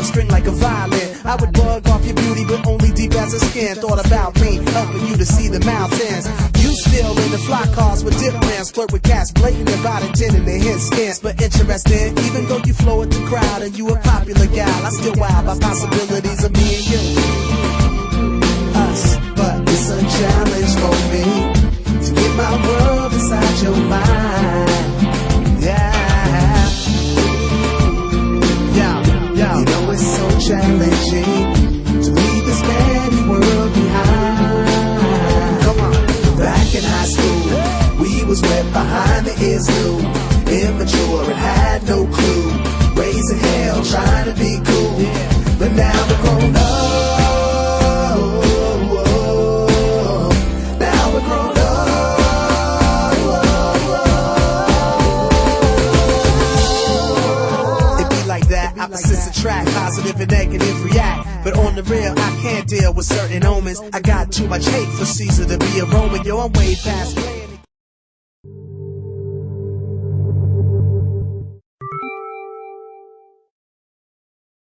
string like a violin. I would bug off your beauty, but only deep as a skin. Thought about me, helping you to see the mountains. You still in the fly cars with dip plans, flirt with cats blatant about it, tin in their head scans. But interesting, even though you flow with the crowd and you a popular gal, I still wild by possibilities of me and you. Us, but it's a challenge for me to get my world inside your mind. Yeah, yeah, you know it's so challenging to leave this petty world behind. Come on. Back in high school, we was wet behind the ears new, immature and had no clue, raising hell trying to be cool, but now we're grown up. Now we're grown up. It be like that, opposites attract, positive and negative react. But on the real, I can't deal with certain omens. I got too much hate for Caesar to be a Roman. Yo, I'm way past